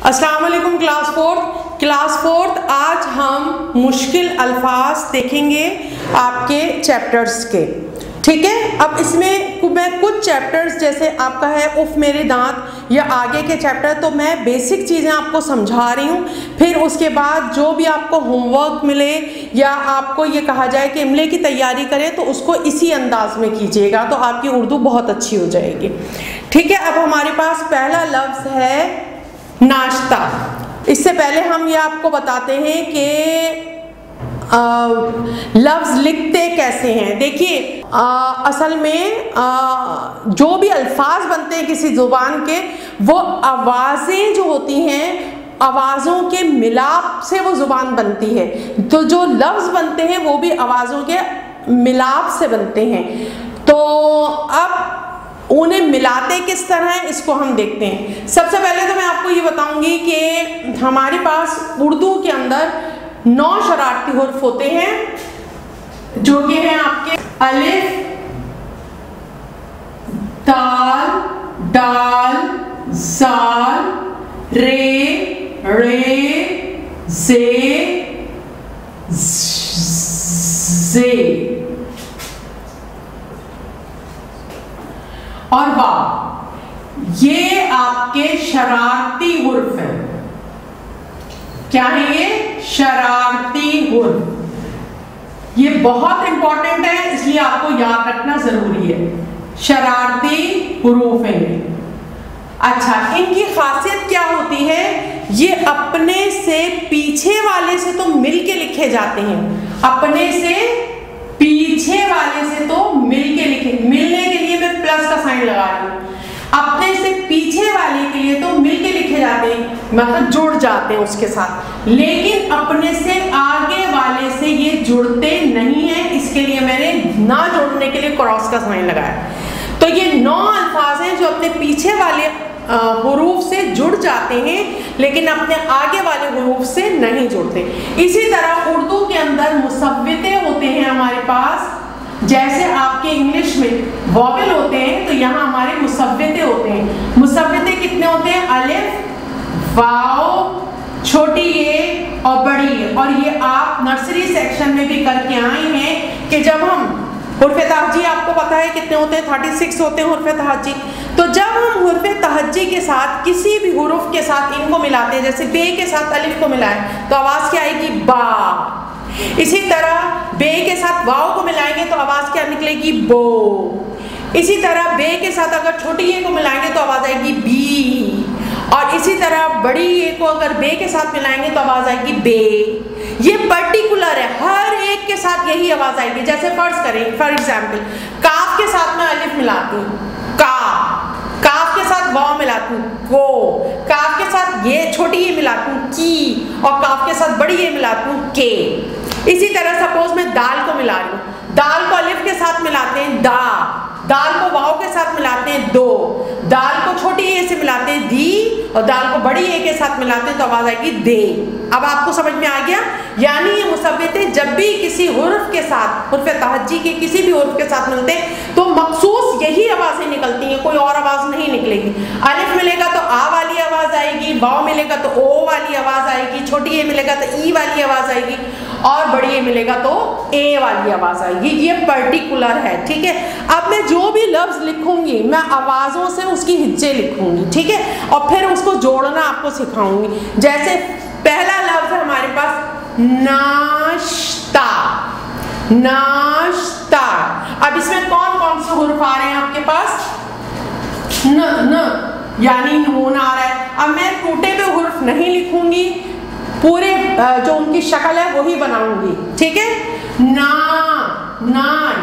السلام علیکم class fourth آج ہم مشکل الفاظ دیکھیں گے آپ کے چیپٹرز کے. ٹھیک ہے, اب اس میں میں کچھ چیپٹرز جیسے آپ کا ہے اف میرے دانت یا آگے کے چیپٹر, تو میں بیسک چیزیں آپ کو سمجھا رہی ہوں. پھر اس کے بعد جو بھی آپ کو ہوم ورک ملے یا آپ کو یہ کہا جائے کہ املے کی تیاری کریں تو اس کو اسی انداز میں کیجیے گا, تو آپ کی اردو بہت اچھی ہو جائے گی. ٹھیک ہے, اب ہمارے پاس پہلا لفظ ہے ناشتہ. اس سے پہلے ہم یہ آپ کو بتاتے ہیں کہ لفظ لکھتے کیسے ہیں. دیکھیے اصل میں جو بھی الفاظ بنتے ہیں کسی زبان کے, وہ آوازیں جو ہوتی ہیں آوازوں کے ملاپ سے وہ زبان بنتی ہے. تو جو لفظ بنتے ہیں وہ بھی آوازوں کے ملاپ سے بنتے ہیں. تو اب انہیں ملاتے کس طرح ہیں اس کو ہم دیکھتے ہیں. سب سے پہلے تو میں آپ کو یہ بتاؤں گی کہ ہمارے پاس اردو کے اندر 9 شرارتی حرف ہوتے ہیں جو کہ ہیں آپ کے الف, تال, ڈال, زال, رے, زے اور واو. یہ آپ کے شرارتی حرف ہیں. کیا ہے یہ؟ شرارتی حرف. یہ بہت امپورٹنٹ ہے, اس لیے آپ کو یاد رکھنا ضروری ہے. شرارتی حروف ہیں. اچھا, ان کی خاصیت کیا ہوتی ہے؟ یہ اپنے سے پیچھے والے سے تو مل کے لکھے جاتے ہیں. اپنے سے پیچھے والے سے تو مل کے لکھے, ملنے کے لیے میں پلس کا سائن لگا رہی ہوں. اپنے سے پیچھے والے کے لیے تو مل کے لکھے جاتے ہیں, مطلب جڑ جاتے ہیں اس کے ساتھ. لیکن اپنے سے آگے والے سے یہ جڑتے نہیں ہیں, اس کے لیے میں نے نہ جوڑنے کے لیے کراس کا سائن لگایا. تو یہ 9 الفاظ ہیں جو اپنے پیچھے والے حروف سے جڑ جاتے ہیں لیکن اپنے آگے والے حروف سے نہیں جڑتے. اسی طرح اردو کے اندر مصوتے ہوتے ہیں ہمارے پاس. جیسے آپ کے انگلش میں واول ہوتے ہیں تو یہاں ہمارے مصوتے ہوتے ہیں. مصوتے کتنے ہوتے ہیں؟ الف, واو, چھوٹی اے اور بڑی اے. اور یہ آپ نرسری سیکشن میں بھی کر کے آئے ہیں کہ جب ہم حرف تہجی, آپ کو پتا ہے کتنے ہوتے ہیں؟ 36 ہوتے ہیں حرف تہجی. تو جب ہم حرف تہجی کے ساتھ کسی بھی حرف کے ساتھ ان کو ملاتے ہیں, جیسے بے کے ساتھ الف کو ملائیں تو آواز کیا آئے گی؟ با. اسی طرح بے کے ساتھ واو کو ملائیں گے تو آواز کیا نکلے گی؟ بو. اسی طرح بے کے ساتھ اگر چھوٹی اے کو ملائیں گے تو آواز آئے گی بی. اور اسی طرح بڑی اے کو اگر بے کے ساتھ ملائیں گے تو آواز آئے گی بے. یہ پرٹیکولر ہے, ہر ایک کے ساتھ یہی آواز آئے گی. جیسے فرض کریں, فار ایگزامپل کاف کے ساتھ میں الف ملاتی ہوں کا, کاف کے ساتھ واو ملاتی ہوں کو, کاف کے ساتھ یہ چھوٹی اے ملاتی ہوں کی, اور کاف کے ساتھ بڑی اے ملاتی ہوں کے. اسی طرح سپوز میں دال کو ملا رہی ہوں, دال کو الف کے ساتھ ملاتے ہیں دا, دال کو واو کے ساتھ ملاتے ہیں دو, دال کو چھوٹی اے سے ملاتے ہیں دی, اور دال کو بڑی اے کے ساتھ ملاتے ہیں تو آواز آئے گی دے. اب آپ کو سمجھ میں آ گیا؟ یعنی یہ مصوتے جب بھی کسی حرف کے ساتھ, حرف تہجی کے کسی بھی حرف کے ساتھ ملتے ہیں تو مخصوص یہی آوازیں نکلتی ہیں, کوئی اور آواز نہیں نکلے گی. الف ملے گا تو آ والی آواز آئے گی, واو ملے گا تو او والی آواز آئے گی, چھوٹی اے ملے گا تو ای والی آواز آئے گی, اور بڑی اے ملے گا تو اے والی آواز آئے گی. یہ پرٹیکولر ہے. ٹھیک ہے, اب میں جو بھی لفظ لکھوں گی میں آوازوں سے اس کی ہجے لکھوں گی. ٹھیک ہے, اور پھر اس کو جوڑنا آپ کو سکھاؤں گی. جیسے پہلا لفظ ہے ہمارے پاس ناشتہ. ناشتہ. اب اس میں کون کون سے حرف آ رہے ہیں آپ کے پاس؟ ن یعنی نون آ رہا ہے. اب میں ٹوٹے ہوئے حرف نہیں لکھوں گی, پورے جو ان کی شکل ہے وہی بناؤں گی. ٹھیک ہے, نا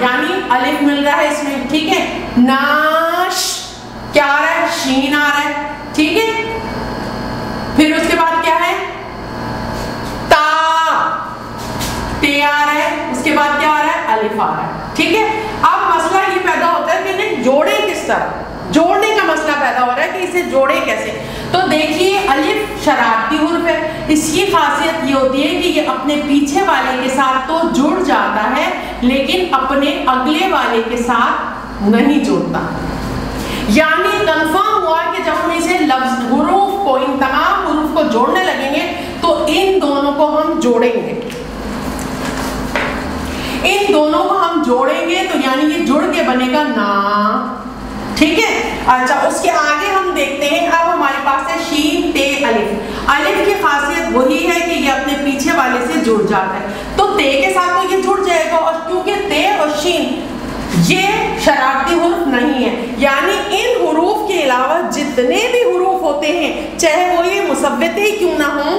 یعنی الف مل رہا ہے اس میں. ٹھیک ہے, ناش کیا آ رہا ہے؟ شین آ رہا ہے. ٹھیک ہے, پھر اس کے بعد کیا ہے؟ تا, تے آ رہا ہے. اس کے بعد کیا آ رہا ہے؟ الف آ رہا ہے. ٹھیک ہے, اب مسئلہ یہ پیدا ہوتا ہے کہ انہیں جوڑے کس طرح, جوڑنے کا مسئلہ پیدا ہو رہا ہے کہ اسے جوڑے کیسے. تو دیکھیے الف شرارتی حرف ہے, اس کی خاصیت یہ ہوتی ہے کہ یہ اپنے پیچھے والے کے ساتھ تو جڑ جاتا ہے لیکن اپنے اگلے والے کے ساتھ نہیں جڑتا. یعنی کنفرم ہوا کہ جب ہم اسے لفظ حروف کو, ان تمام حروف کو जोड़ने लगेंगे तो इन दोनों को हम जोड़ेंगे, इन दोनों को हम जोड़ेंगे तो यानी ये जुड़ के बनेगा ना, ठीक है। अच्छा, उसके आगे हम देखते हैं, अब हमारे पास है शीन ते अलिफ। अलिफ की खासियत वही है कि ये अपने पीछे वाले से जुड़ जाता है, तो ते के साथ तो ये जुड़ जाएगा, और क्योंकि ते और शीन ये शरारती हुर्फ नहीं है, यानी इन हुरूफ के अलावा जितने भी हुरूफ होते हैं, चाहे वो ये मुसव्विते ही क्यों ना हो,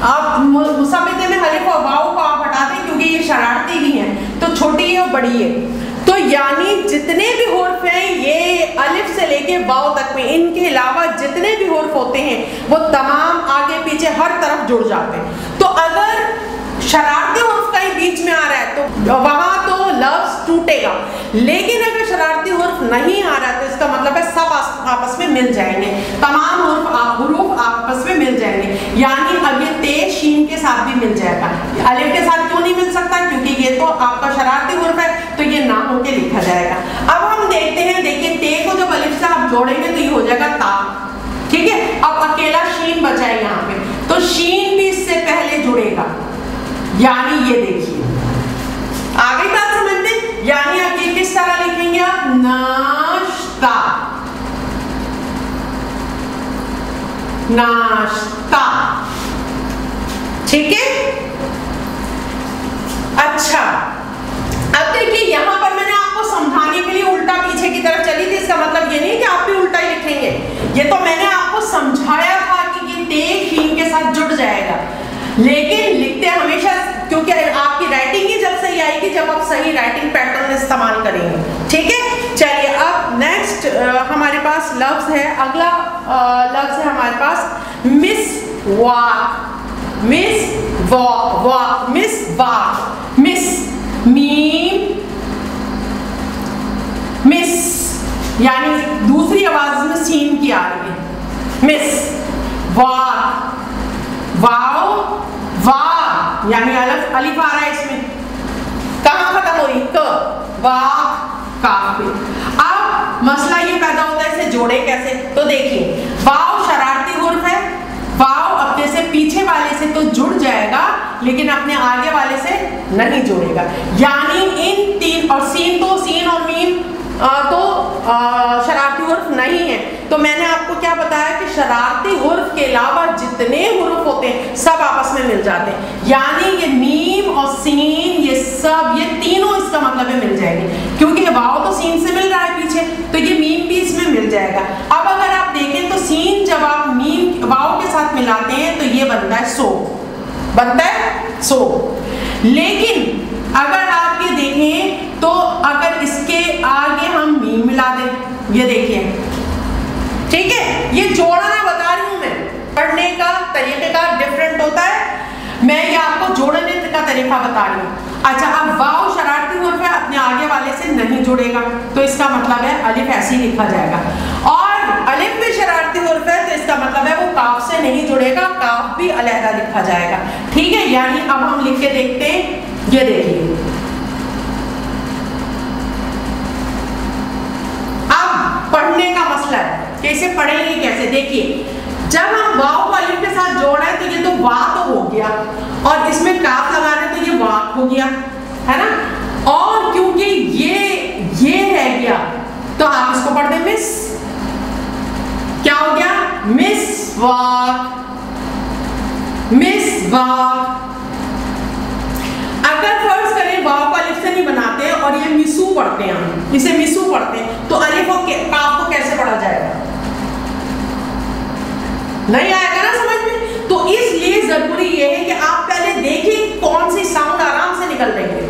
आप मुसव्विते में अलिफ और वाव को आप हटा दें क्योंकि ये शरारती भी हैं, तो छोटी है और बड़ी है, तो यानी जितने भी हुर्फ हैं ये अलिफ से लेके वाव तक में, इनके अलावा जितने भी हुर्फ होते हैं वो तमाम आगे पीछे हर तरफ जुड़ जाते हैं। तो अगर शरारती हुर्फ कहीं बीच में आ रहा है तो वहां तो लफ्ज टूटेगा, लेकिन अगर शरारती हुर्फ नहीं आ रहा है तो इसका मतलब है सब आपस में मिल जाएंगे, तमाम हुरूफ आपस में मिल जाएंगे, यानी अब ये ते शीन के साथ भी मिल जाएगा। अलिफ के साथ क्यों नहीं मिल सकता, क्योंकि ये तो आपका शरारती हुर्फ है, तो ये ना होके लिखा जाएगा। अब हम देखते हैं, देखिए ते को जब अलिफ से आप जोड़ेंगे तो ये हो जाएगा ता, ठीक है। अब अकेला शीन बचा है यहाँ पे, तो शीन भी इससे पहले जुड़ेगा, यानी ये देखिए आगे बात समझते, यानी अब ये किस तरह लिखेंगे आप, नाश्ता, नाश्ता, ठीक है। अच्छा, अब देखिए यहां पर मैंने आपको समझाने के लिए उल्टा पीछे की तरफ चली थी, इसका मतलब ये नहीं कि आप भी उल्टा ही लिखेंगे, ये तो मैंने आपको समझाया था कि ये ते शीन के साथ जुड़ जाएगा, लेकिन लिखते हमेशा, क्योंकि आपकी राइटिंग ही जब सही आएगी जब आप सही राइटिंग पैटर्न इस्तेमाल करेंगे, ठीक है। चलिए अब नेक्स्ट हमारे पास लफ्ज है, अगला लफ्ज है हमारे पास मिसवाक, मिसवाक, मिसवाक, मिस मीम मिस, यानी दूसरी आवाज में सीन की आ रही है, मिस वाक, वाव वा, यानी अलिफ आ रहा है इसमें, कहां खत्म हो रही, क, वा, काफ। अब मसला ये पैदा होता है इसे जोड़े कैसे, तो देखिए वाव शरारती हुर्फ है, वाव अपने से पीछे वाले से तो जुड़ जाएगा लेकिन अपने आगे वाले से नहीं जुड़ेगा, यानी इन तीन, और सीन तो सीन और मीम तो शरारती हुर्फ नहीं है, तो मैंने आपको क्या बताया कि शरारती हुर्फ के अलावा जितने हुर्फ होते हैं सब आपस में मिल जाते हैं, यानी ये मीम और सीन ये सब, ये तीनों इसका मतलब है मिल जाएंगे, क्योंकि वाव तो सीन से मिल रहा है पीछे, तो ये मीम भी इसमें मिल जाएगा। अब अगर आप देखें तो सीन जब आप मीम वाव के साथ मिलाते हैं तो ये बनता है सो, बनता है सो, लेकिन अगर आप ये देखें तो अगर इसके आगे हम मीम मिला दें, ये देखिए, ठीक है, ये जोड़ना बता रही हूं मैं, पढ़ने का तरीके का डिफरेंट होता है, मैं ये आपको जोड़ने का तरीका बता रही हूँ। अच्छा, अब वाव शरारती हुर्फ है, अपने आगे वाले से नहीं जुड़ेगा, तो इसका मतलब है अलिफ ऐसे ही लिखा जाएगा, और अलिफ भी शरारती हुर्फ है तो इसका मतलब है वो काफ से नहीं जुड़ेगा, काफ भी अलहदा लिखा जाएगा, ठीक है। यानी अब हम लिख के देखते हैं, ये देखिए, अब पढ़ने का मसला है कैसे पढ़ेंगे कैसे, देखिए जब हम वाव को अलिफ के साथ जोड़ रहे हैं तो ये तो वा तो हो गया, और इसमें काफ लगा रहे हैं तो ये वाक हो गया, है ना, और क्योंकि ये रह गया तो आप इसको पढ़ दें मिस, क्या हो गया, मिस वाक, मिस वाक। अगर फर्ज करें वाव को अलिफ से नहीं बनाते और ये मिसू पढ़ते हैं, हम इसे मिसू पढ़ते हैं, तो अलिफ और काफ को कैसे पढ़ा जाएगा, नहीं आएगा ना समझ में। तो इसलिए जरूरी ये है कि आप पहले देखिए कौन सी साउंड आराम से निकल रही है,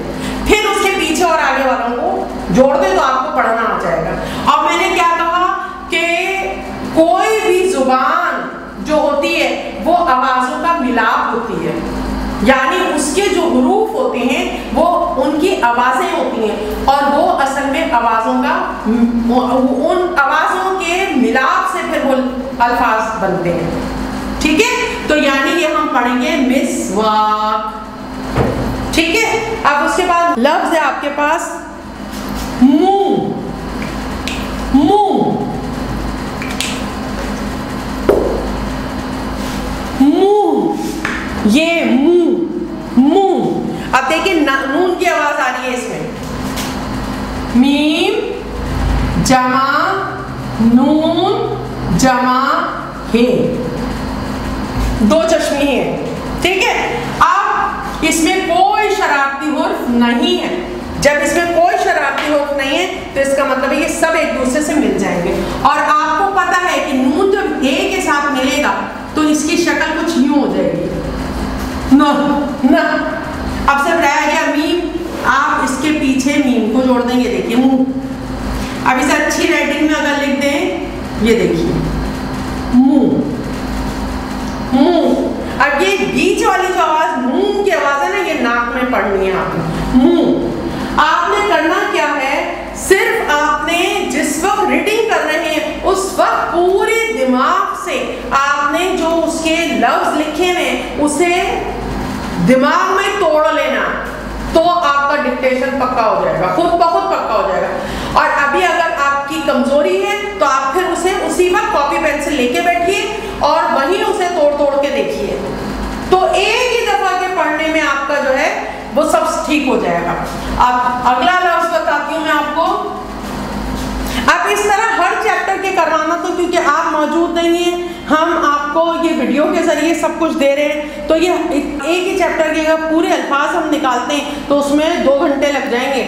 फिर उसके पीछे और आगे वालों को जोड़ दे तो आपको पढ़ना आ जाएगा। और मैंने क्या कहा कि कोई भी जुबान जो होती है वो आवाजों का मिलाप होती है, यानी उसके जो हुरूफ होते हैं वो उनकी आवाजें होती हैं, और वो असल में आवाजों का, उन आवाजों के मिलाप से फिर वो अल्फाज बनते हैं, ठीक है। तो यानी ये हम पढ़ेंगे मिसवाक, ठीक है। अब उसके बाद लफ्ज है आपके पास मुंह, मुंह, मुंह, ये मुंह। अब देखिए नून की आवाज आ रही है इसमें, मीम जमा नून जमा हे, दो चश्मे हैं, ठीक है। अब इसमें कोई शरारती हुर्फ नहीं है। जब इसमें कोई शरारती हुर्फ नहीं है तो इसका मतलब है ये सब एक दूसरे से मिल जाएंगे। और आपको पता है कि नून जब ए के साथ मिलेगा तो इसकी शक्ल कुछ यूं हो जाएगी, न। अब सिर्फ रह गया मीम, आप इसके पीछे मीम को जोड़ देंगे, देखिए मुंह। अब इसे अच्छी राइटिंग में अगर लिख दें, ये देखिए मुंह। अब ये बीच वाली जो आवाज मुंह की आवाज है ना, ये नाक में पढ़नी है आपने, मुंह। आपने करना क्या है, सिर्फ आपने जिस वक्त रीडिंग कर रहे हैं उस वक्त पूरे दिमाग से आपने जो उसके लफ्ज लिखे हैं उसे दिमाग में तोड़ लेना, तो आपका डिक्टेशन पक्का हो जाएगा, खुद ब खुद पक्का हो जाएगा। और अभी अगर आपकी कमजोरी है तो आप फिर उसे उसी वक्त कॉपी पेंसिल लेके बैठिए और वहीं उसे तोड़ तोड़ के देखिए, तो एक ही दफा के पढ़ने में आपका जो है वो सब ठीक हो जाएगा। अब अगला लफ्ज बताती हूँ मैं आपको। अब इस तरह हर चैप्टर के करवाना, तो क्योंकि आप मौजूद नहीं हैं, हम आपको ये वीडियो के जरिए सब कुछ दे रहे हैं, तो ये एक ही चैप्टर के अगर पूरे अल्फाज हम निकालते हैं तो उसमें 2 घंटे लग जाएंगे,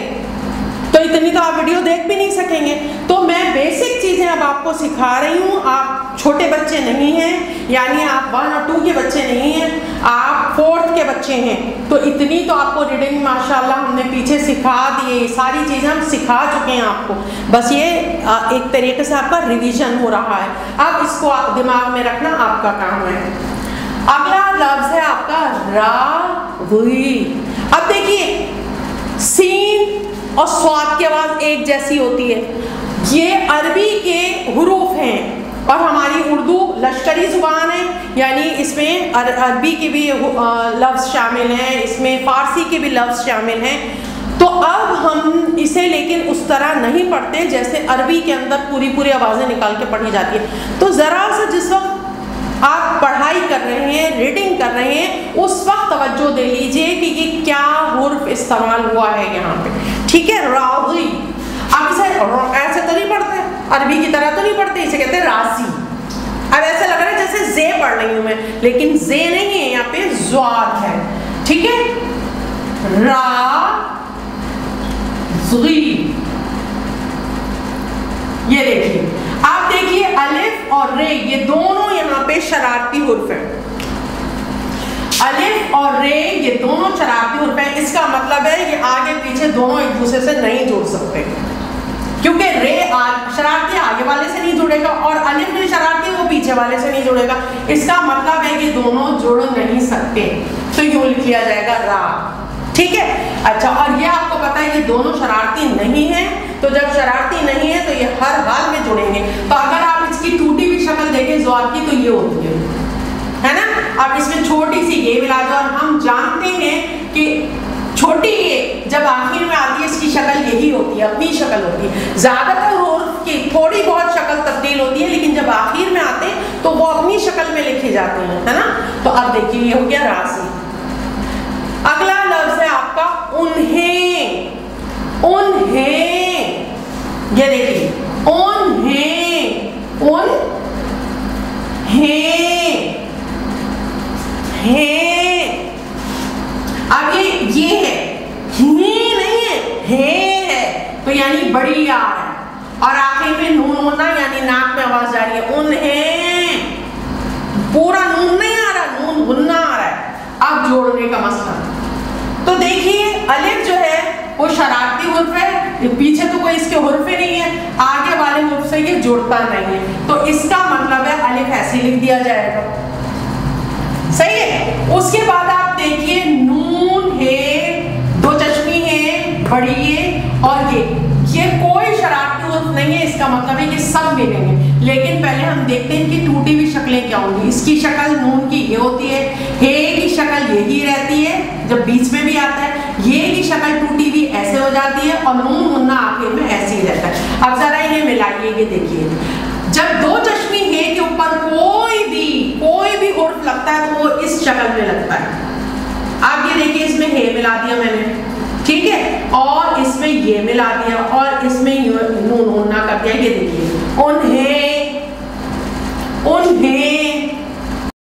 तो इतनी तो आप वीडियो देख भी नहीं सकेंगे। तो मैं बेसिक चीजें अब आपको सिखा रही हूँ। आप छोटे बच्चे नहीं हैं, यानी आप 1 और 2 के बच्चे नहीं हैं, आप 4th के बच्चे हैं, तो इतनी तो आपको रीडिंग माशाल्लाह हमने पीछे सिखा दी है, सारी चीजें हम सिखा चुके हैं आपको, बस ये एक तरीके से आपका रिवीजन हो रहा है। अब इसको दिमाग में रखना आपका काम है। अगला लफ्ज है आपका रागी। अब देखिए सीन और स्वाद की आवाज एक जैसी होती है, ये अरबी के हुरूफ हैं और हमारी उर्दू लश्करी जुबान है, यानी इसमें अरबी के भी लफ्ज शामिल हैं, इसमें फारसी के भी लफ्ज शामिल हैं। तो अब हम इसे लेकिन उस तरह नहीं पढ़ते जैसे अरबी के अंदर पूरी आवाजें निकाल के पढ़ी जाती है। तो जरा सा जिस वक्त आप पढ़ाई कर रहे हैं, रीडिंग कर रहे हैं, उस वक्त तवज्जो दे लीजिए कि ये क्या हुर्फ इस्तेमाल हुआ है यहाँ पे, ठीक है। रागी, आप इसे ऐसे तो नहीं पढ़ते, अरबी की तरह तो नहीं पढ़ते, इसे कहते हैं राजी। अब ऐसा लग रहा है जैसे जे पढ़ रही हूं मैं, लेकिन जे नहीं है, यहाँ पे ज़्वाद है, ठीक है। रागी, ये देखिए, आप देखिए अलिफ और रे ये दोनों यहाँ पे शरारती हुर्फ है। अलिफ और रे ये दोनों शरारती हुर्फ है, इसका मतलब है ये आगे पीछे दोनों एक दूसरे से नहीं जुड़ सकते, क्योंकि रे शरारती आगे वाले से नहीं जुड़ेगा और अलिफ भी शरारती वो पीछे वाले से नहीं जुड़ेगा। इसका मतलब है कि दोनों जुड़ नहीं सकते, तो यूं लिख लिया जाएगा रा, ठीक है। अच्छा, और ये आपको पता है ये दोनों शरारती नहीं है, तो जब शरारती नहीं है तो ये हर हाल में जुड़ेंगे। तो अगर आप इसकी टूटी हुई शक्ल देखें ज़्वाद की, तो ये होती है ना। अब इसमें छोटी सी ये मिला दो, और हम जानते हैं कि छोटी ये जब आखिर में आती है इसकी शक्ल यही होती है, अपनी शक्ल होती है। ज्यादातर हुर्फ की थोड़ी बहुत शक्ल तब्दील होती है, लेकिन जब आखिर में आते हैं तो वो अपनी शक्ल में लिखे जाते हैं, है ना। तो अब देखिए ये हो गया रासी। अगला लफ्ज है आपका उन्हें। उन्हें, ये देखिए उन्हें, अब ये है, ही नहीं है, है, तो यानी बड़ी यार है, और आखिर में नून होना यानी नाक में आवाज जा रही है। उन्हें पूरा नून नहीं आ रहा, नून गुन्ना आ रहा है। अब जोड़ने का मसला, तो देखिए अलिफ जो है वो शरारती हुर्फ है, पीछे तो कोई इसके हुर्फे नहीं है, आगे वाले हुर्फ से ये जुड़ता नहीं है, तो इसका मतलब है अलिफ ऐसे लिख दिया जाएगा, सही है। उसके बाद आप देखिए नून है, दो चश्मी है, बड़ी है, और ये कोई शरारती हुर्फ नहीं है, इसका मतलब है कि सब मिलेंगे। लेकिन पहले हम देखते हैं कि टूटी हुई शक्लें क्या होंगी। इसकी शक्ल नून की ये होती है, हे की शक्ल यही रहती है जब बीच में भी आता है, ये की शक्ल टूटी हुई ऐसे हो जाती है, और नून मुन्ना आखिर में ऐसे ही रहता है। अब जरा इन्हें मिलाइए, ये देखिए जब दो चश्मी हे के ऊपर कोई भी हुर्फ लगता لگتا ہے تو وہ اس شکل میں لگتا ہے. اب یہ دیکھیے اس میں ہے ملا دیا میں نے, ٹھیک ہے, اور اس میں یہ ملا دیا, اور اس میں نون نہ کر دیا. یہ دیکھیے ان